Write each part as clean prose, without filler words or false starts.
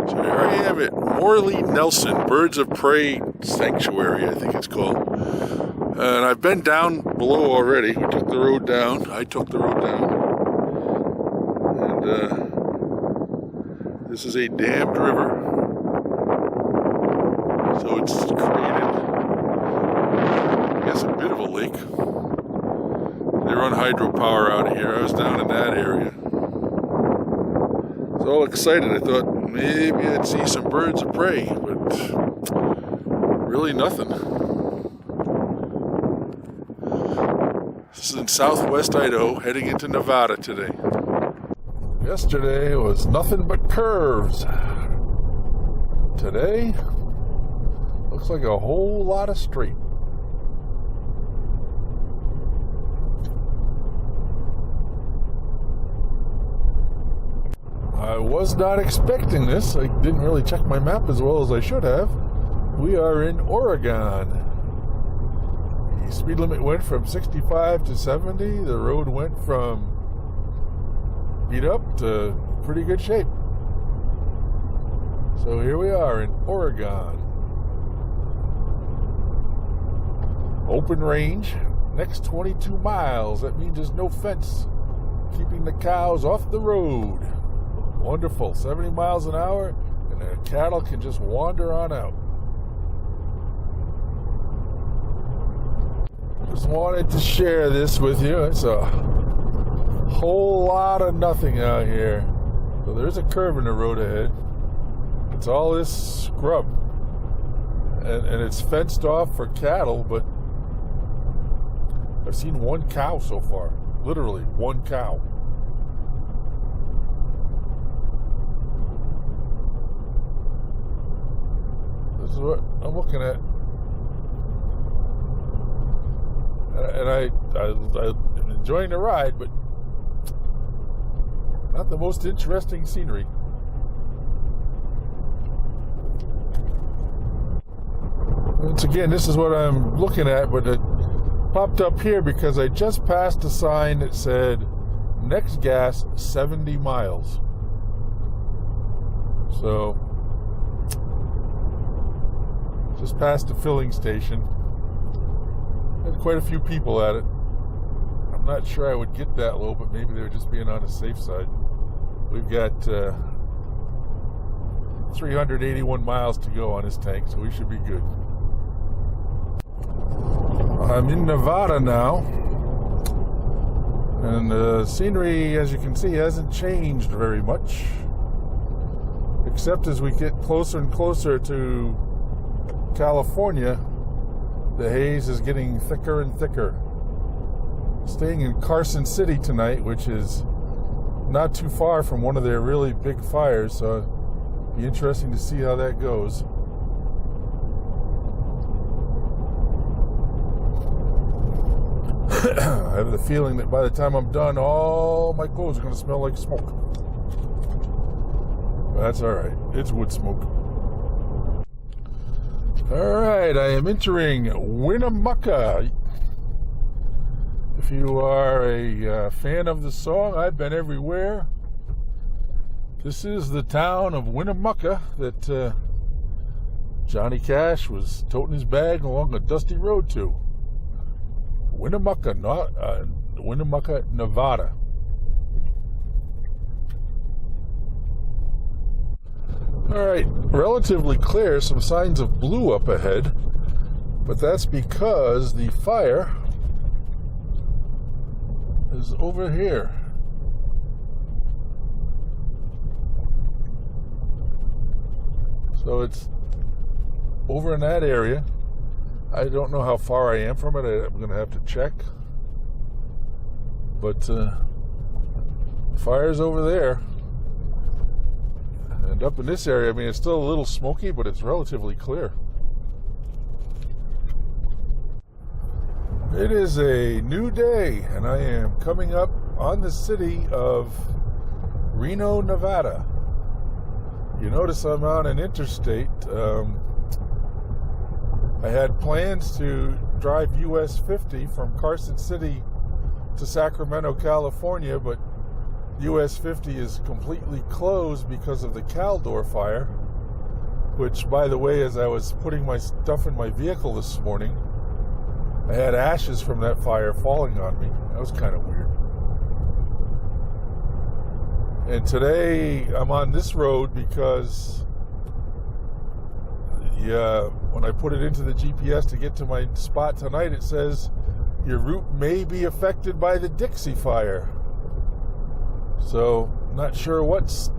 So here I am at Morley Nelson Birds of Prey Sanctuary, I think it's called. And I've been down below already. We took the road down. I took the road down. And this is a dammed river. So it's created, I guess, a bit of a lake. They run hydropower out of here. I was down in that area. I was all excited. I thought maybe I'd see some birds of prey, but really nothing. This is in southwest Idaho, heading into Nevada today. Yesterday was nothing but curves. Today, looks like a whole lot of straight. I was not expecting this. I didn't really check my map as well as I should have. We are in Oregon. The speed limit went from 65 to 70. The road went from beat up to pretty good shape. So here we are in Oregon. Open range, next 22 miles. That means there's no fence keeping the cows off the road. Wonderful, 70 miles an hour, and the cattle can just wander on out. Just wanted to share this with you. It's a whole lot of nothing out here. So there's a curve in the road ahead. It's all this scrub. And it's fenced off for cattle, but I've seen one cow so far. Literally, one cow. This is what I'm looking at. And I'm enjoying the ride, but not the most interesting scenery. Once again, this is what I'm looking at, but it popped up here because I just passed a sign that said next gas 70 miles. So just past the filling station. Had quite a few people at it. I'm not sure I would get that low, but maybe they were just being on the safe side. We've got 381 miles to go on this tank, so we should be good. I'm in Nevada now, and the scenery, as you can see, hasn't changed very much, except as we get closer and closer to California, the haze is getting thicker and thicker. Staying in Carson City tonight, which is not too far from one of their really big fires, so it'll be interesting to see how that goes. I have the feeling that by the time I'm done, all my clothes are going to smell like smoke. But that's alright. It's wood smoke. Alright, I am entering Winnemucca. If you are a fan of the song, I've Been Everywhere. This is the town of Winnemucca that Johnny Cash was toting his bag along a dusty road to. Winnemucca, Nevada. Alright, relatively clear, some signs of blue up ahead, but that's because the fire is over here. So it's over in that area. I don't know how far I am from it. I'm going to have to check. But fire's over there. And up in this area, I mean, it's still a little smoky, but it's relatively clear. It is a new day, and I am coming up on the city of Reno, Nevada. You notice I'm on an interstate. I had plans to drive US 50 from Carson City to Sacramento, California, but US 50 is completely closed because of the Caldor fire, which, by the way, as I was putting my stuff in my vehicle this morning, I had ashes from that fire falling on me. That was kind of weird. And today I'm on this road because when I put it into the GPS to get to my spot tonight, it says your route may be affected by the Dixie fire. So, not sure what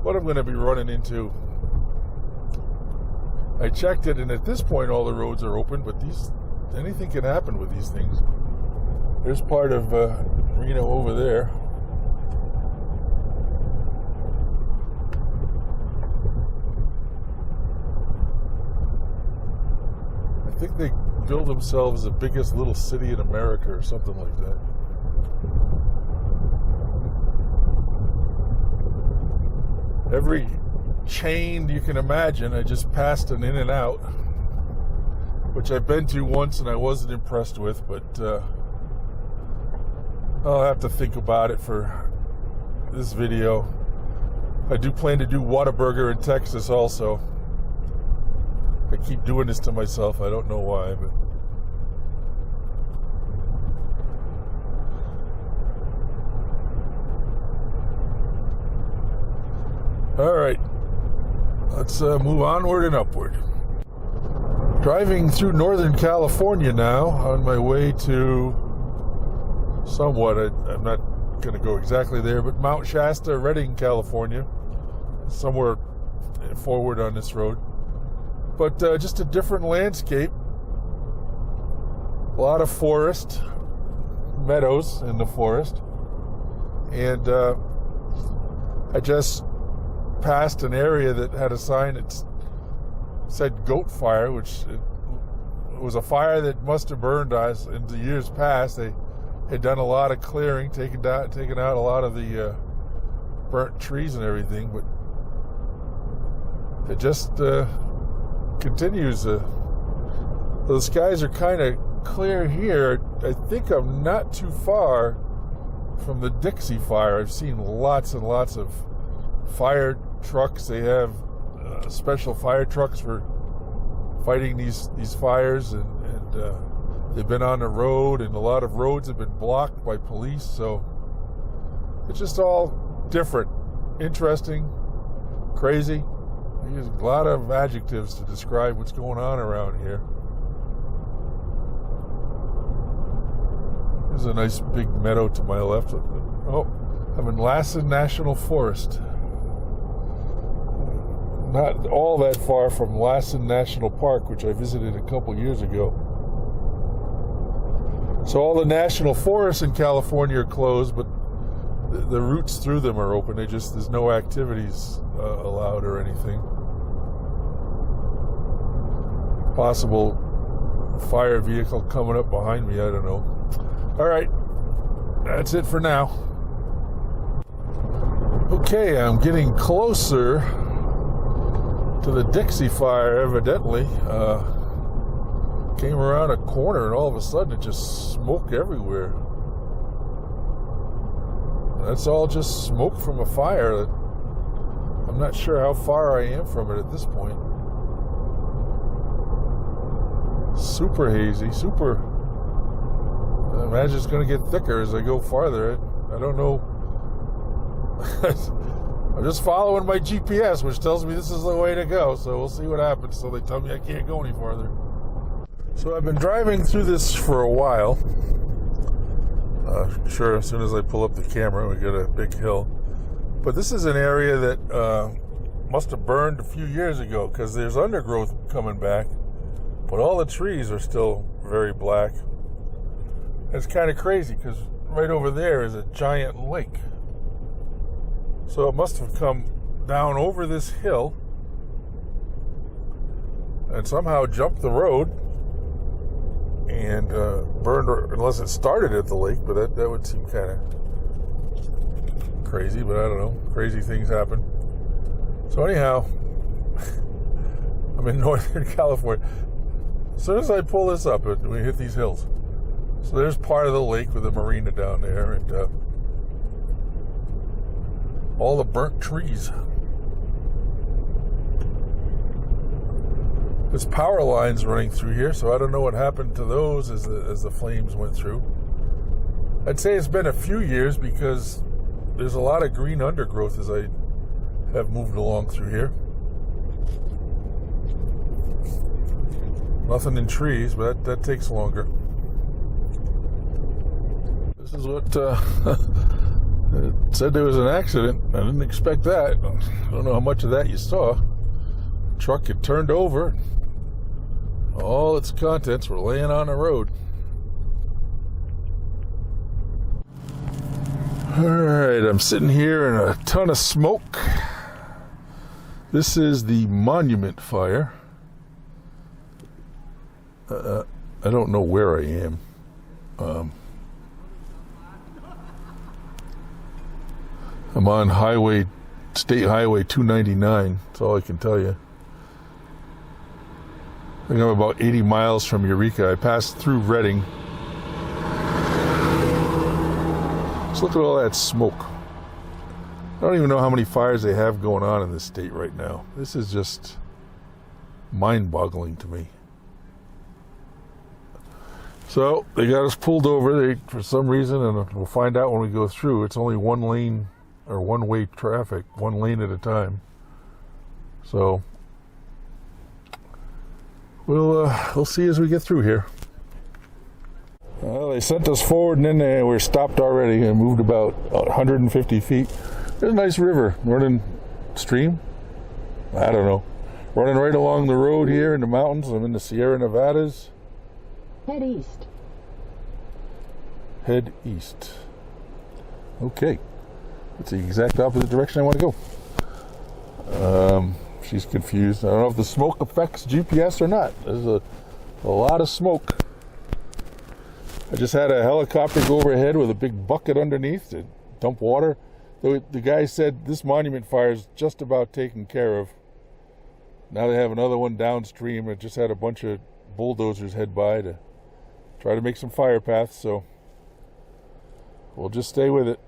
I'm going to be running into. I checked it, and at this point all the roads are open, but anything can happen with these things. There's part of Reno over there. I think they build themselves the biggest little city in America or something like that. Every chain you can imagine, I just passed an In-N-Out, which I've been to once and I wasn't impressed with, but I'll have to think about it for this video. I do plan to do Whataburger in Texas also. I keep doing this to myself. I don't know why, but all right, let's move onward and upward. Driving through Northern California now, on my way to somewhat, I'm not going to go exactly there, but Mount Shasta, Redding, California, somewhere forward on this road. But just a different landscape. A lot of forest, meadows in the forest. And I just passed an area that had a sign that said goat fire, which it was a fire that must have burned us in the years past. They had done a lot of clearing, taken out a lot of the burnt trees and everything, but it just continues. The skies are kind of clear here. I think I'm not too far from the Dixie fire. I've seen lots and lots of fire trucks. They have special fire trucks for fighting these fires, and they've been on the road, and a lot of roads have been blocked by police. So it's just all different, interesting, crazy. I use a lot of adjectives to describe what's going on around here. There's a nice big meadow to my left. Oh, I'm in Lassen National Forest. Not all that far from Lassen National Park, which I visited a couple years ago. So all the national forests in California are closed, but the routes through them are open. There's no activities allowed or anything. Possible fire vehicle coming up behind me, I don't know. All right, that's it for now. Okay, I'm getting closer to the Dixie fire, evidently. Came around a corner and all of a sudden it just smoke everywhere. That's all just smoke from a fire. I'm not sure how far I am from it at this point. Super hazy, super. I imagine it's going to get thicker as I go farther. I don't know. I'm just following my GPS, which tells me this is the way to go. So we'll see what happens. So they tell me I can't go any farther. So I've been driving through this for a while. Sure, as soon as I pull up the camera, we get a big hill. But this is an area that must have burned a few years ago, because there's undergrowth coming back, but all the trees are still very black. It's kind of crazy, because right over there is a giant lake. So it must have come down over this hill and somehow jumped the road and burned, unless it started at the lake, but that would seem kind of crazy, but I don't know. Crazy things happen. So anyhow, I'm in Northern California. As soon as I pull this up, we hit these hills. So there's part of the lake with the marina down there, and all the burnt trees. There's power lines running through here, so I don't know what happened to those as the flames went through. I'd say it's been a few years because there's a lot of green undergrowth as I have moved along through here. Nothing in trees, but that takes longer. This is what it said there was an accident. I didn't expect that. I don't know how much of that you saw. Truck had turned over. All its contents were laying on the road. Alright, I'm sitting here in a ton of smoke. This is the Monument Fire. I don't know where I am. I'm on State Highway 299. That's all I can tell you. I think I'm about 80 miles from Eureka. I passed through Redding. Just look at all that smoke. I don't even know how many fires they have going on in this state right now. This is just mind-boggling to me. So they got us pulled over for some reason, and we'll find out when we go through. It's only one lane or one-way traffic, one lane at a time. So we'll see as we get through here. Well, they sent us forward, and then we were stopped already and moved about 150 feet. There's a nice river running stream. I don't know. Running right along the road here in the mountains. I'm in the Sierra Nevadas. Head east. Head east. Okay. That's the exact opposite direction I want to go. She's confused. I don't know if the smoke affects GPS or not. There's a lot of smoke. I just had a helicopter go overhead with a big bucket underneath to dump water. The guy said this monument fire is just about taken care of. Now they have another one downstream. It just had a bunch of bulldozers head by to try to make some fire paths, so we'll just stay with it.